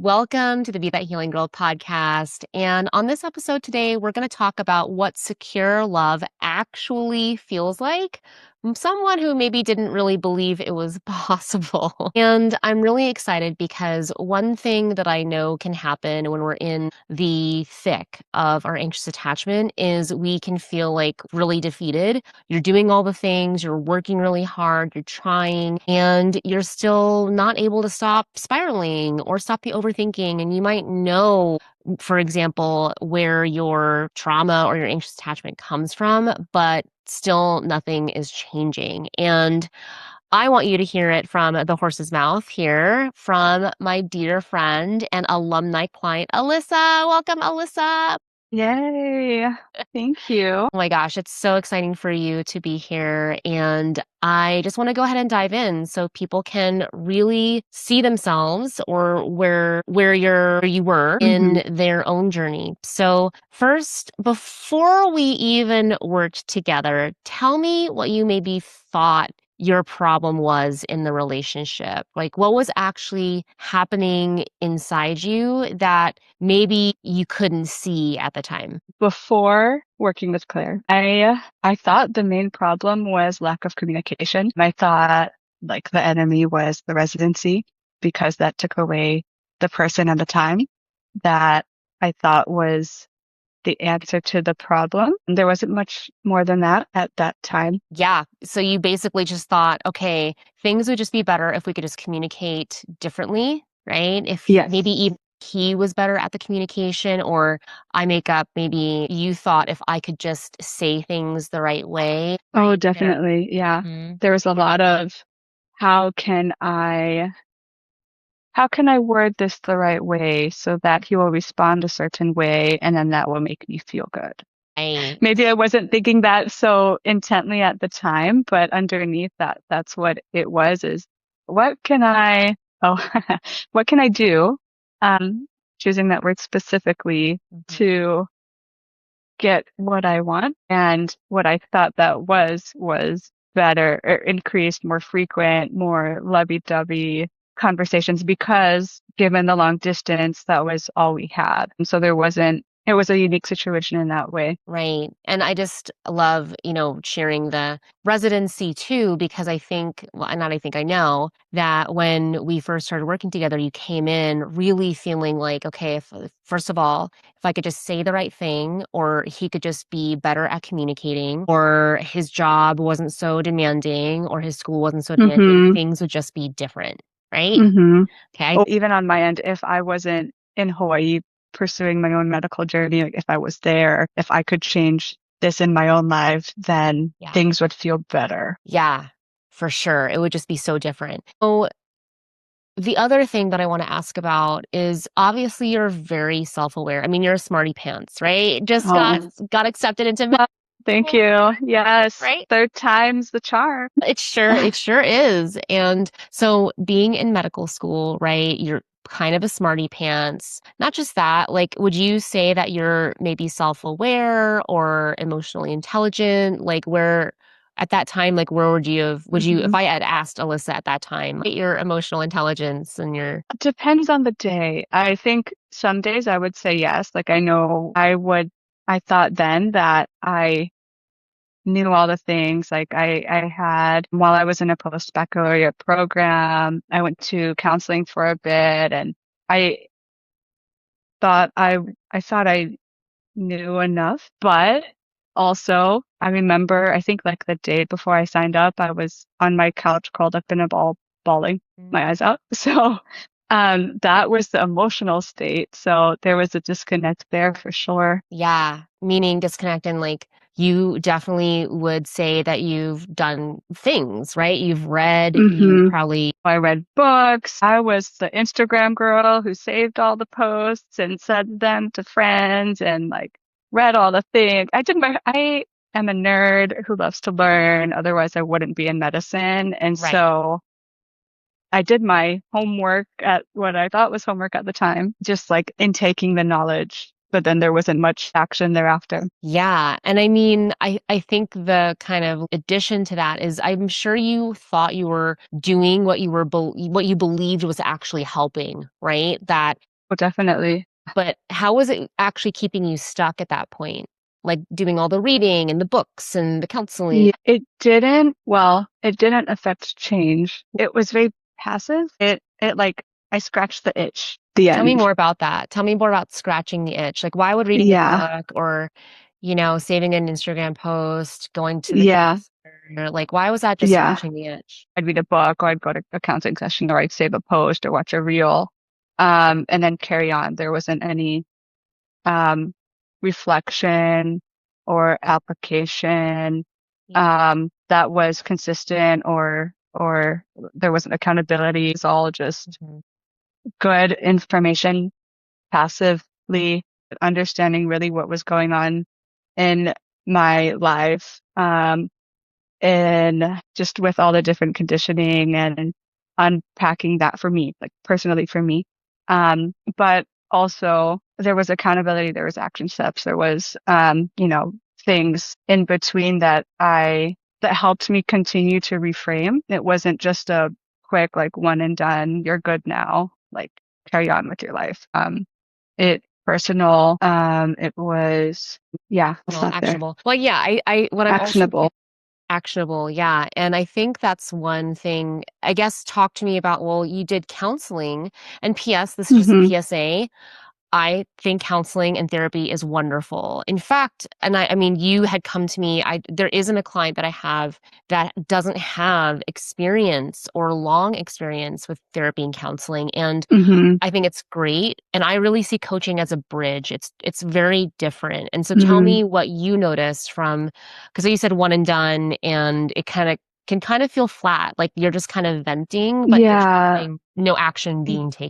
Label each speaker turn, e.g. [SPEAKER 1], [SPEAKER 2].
[SPEAKER 1] Welcome to the Be That Healing Girl podcast. And on this episode today, we're going to talk about what secure love actually feels like from someone who maybe didn't really believe it was possible. And I'm really excited because one thing that I know can happen when we're in the thick of our anxious attachment is we can feel like really defeated. You're doing all the things, you're working really hard, you're trying, and you're still not able to stop spiraling or stop the overthinking. And you might know, for example, where your trauma or your anxious attachment comes from, but still nothing is changing. And I want you to hear it from the horse's mouth here from my dear friend and alumni client, Alyssa. Welcome, Alyssa.
[SPEAKER 2] Yay. Thank you.
[SPEAKER 1] Oh my gosh, it's so exciting for you to be here. And I just want to go ahead and dive in so people can really see themselves or where you were in their own journey. So first, before we even worked together, tell me what you maybe thought your problem was in the relationship. Like, what was actually happening inside you that maybe you couldn't see at the time?
[SPEAKER 2] Before working with Claire, I thought the main problem was lack of communication. I thought like the enemy was the residency because that took away the person and the time that I thought was the answer to the problem. There wasn't much more than that at that time.
[SPEAKER 1] Yeah. So you basically just thought, okay, things would just be better if we could just communicate differently, right? If
[SPEAKER 2] Yes.
[SPEAKER 1] maybe even he was better at the communication, or I make up, maybe you thought if I could just say things the right way,
[SPEAKER 2] Oh,
[SPEAKER 1] right?
[SPEAKER 2] definitely. Yeah.
[SPEAKER 1] Mhm.
[SPEAKER 2] There was a lot of how can I word this the right way so that he will respond a certain way and then that will make me feel good?
[SPEAKER 1] Right.
[SPEAKER 2] Maybe I wasn't thinking that so intently at the time, but underneath that, that's what it was is what can I, oh, what can I do? Um, Choosing that word specifically
[SPEAKER 1] Mhm.
[SPEAKER 2] to get what I want. And what I thought that was better or increased, more frequent, more lovey-dovey conversations because given the long distance, that was all we had. And so it was a unique situation in that way.
[SPEAKER 1] Right. And I just love, sharing the residency too, because I think, well, not I think I know that when we first started working together, you came in really feeling like, okay, if first of all, if I could just say the right thing, or he could just be better at communicating, or his job wasn't so demanding, or his school wasn't so demanding,
[SPEAKER 2] Mm-hmm.
[SPEAKER 1] things would just be different. Right.
[SPEAKER 2] Mm-hmm.
[SPEAKER 1] Okay.
[SPEAKER 2] Oh, even on my end, if I wasn't in Hawaii pursuing my own medical journey, like if I was there, if I could change this in my own life, then
[SPEAKER 1] Yeah.
[SPEAKER 2] things would feel better.
[SPEAKER 1] Yeah, for sure. It would just be so different. So the other thing that I want to ask about is obviously you're very self-aware. I mean, you're a smarty pants, right? Just got
[SPEAKER 2] Oh,
[SPEAKER 1] got accepted into
[SPEAKER 2] well, thank
[SPEAKER 1] school,
[SPEAKER 2] you. Yes,
[SPEAKER 1] right?
[SPEAKER 2] third time's the charm.
[SPEAKER 1] It sure is. And so being in medical school, right? You're kind of a smarty pants. Not just that, like, would you say that you're maybe self-aware or emotionally intelligent? Like where at that time, like where would you, if
[SPEAKER 2] Mhm.
[SPEAKER 1] I had asked Alyssa at that time, like, your emotional intelligence and your
[SPEAKER 2] Depends on the day. I think some days I would say yes. Like I know I thought then that I knew all the things. Like I had, while I was in a post-baccalaureate program, I went to counseling for a bit and I thought I thought I knew enough, but also I remember, I think like the day before I signed up, I was on my couch curled up in a ball, bawling
[SPEAKER 1] Mm.
[SPEAKER 2] my eyes out. So, that was the emotional state. So there was a disconnect there for sure.
[SPEAKER 1] Yeah, meaning disconnect and like you definitely would say that you've done things, right? You've read, you
[SPEAKER 2] hmm
[SPEAKER 1] probably
[SPEAKER 2] I read books. I was the Instagram girl who saved all the posts and sent them to friends and like read all the things. I am a nerd who loves to learn. Otherwise, I wouldn't be in medicine. And
[SPEAKER 1] right.
[SPEAKER 2] so I did my homework at what I thought was homework at the time, just like intaking the knowledge but then there wasn't much action thereafter.
[SPEAKER 1] Yeah. And I mean, I think the kind of addition to that is I'm sure you thought you were doing what you believed was actually helping, right? That,
[SPEAKER 2] Well, definitely.
[SPEAKER 1] but how was it actually keeping you stuck at that point? Like doing all the reading and the books and the counseling.
[SPEAKER 2] Yeah, it didn't affect change. It was very passive. It like, I scratched the itch, the
[SPEAKER 1] Tell me
[SPEAKER 2] end.
[SPEAKER 1] more about that. Tell me more about scratching the itch. Like, why would reading a
[SPEAKER 2] Yeah,
[SPEAKER 1] book or, saving an Instagram post, going to the
[SPEAKER 2] yeah,
[SPEAKER 1] counselor, like, why was that just
[SPEAKER 2] yeah.
[SPEAKER 1] scratching the itch?
[SPEAKER 2] I'd read a book or I'd go to a counseling session or I'd save a post or watch a reel, and then carry on. There wasn't any um, reflection or application
[SPEAKER 1] Yeah.
[SPEAKER 2] that was consistent, or there wasn't accountability. It's all just
[SPEAKER 1] Mhm.
[SPEAKER 2] good information, passively understanding really what was going on in my life. And just with all the different conditioning and unpacking that for me, like personally for me. But also there was accountability, there was action steps, there was, things in between that helped me continue to reframe. It wasn't just a quick, like one and done, you're good now, like carry on with your life. It personal, it was, yeah, it's
[SPEAKER 1] Well,
[SPEAKER 2] not there.
[SPEAKER 1] actionable. Well, yeah, what I'm also
[SPEAKER 2] Actionable.
[SPEAKER 1] actionable, yeah. And I think that's one thing. I guess talk to me about, well, you did counseling. And P.S., this is just a
[SPEAKER 2] Hmm.
[SPEAKER 1] PSA. I think counseling and therapy is wonderful. In fact, and I mean, you had come to me, there isn't a client that I have that doesn't have experience or long experience with therapy and counseling. And
[SPEAKER 2] Hmm.
[SPEAKER 1] I think it's great. And I really see coaching as a bridge. It's very different. And so tell
[SPEAKER 2] Hmm.
[SPEAKER 1] me what you noticed from, because you said one and done, and it can kind of feel flat, like you're just kind of venting, but there's
[SPEAKER 2] Yeah.
[SPEAKER 1] nothing, no action
[SPEAKER 2] y-
[SPEAKER 1] being taken.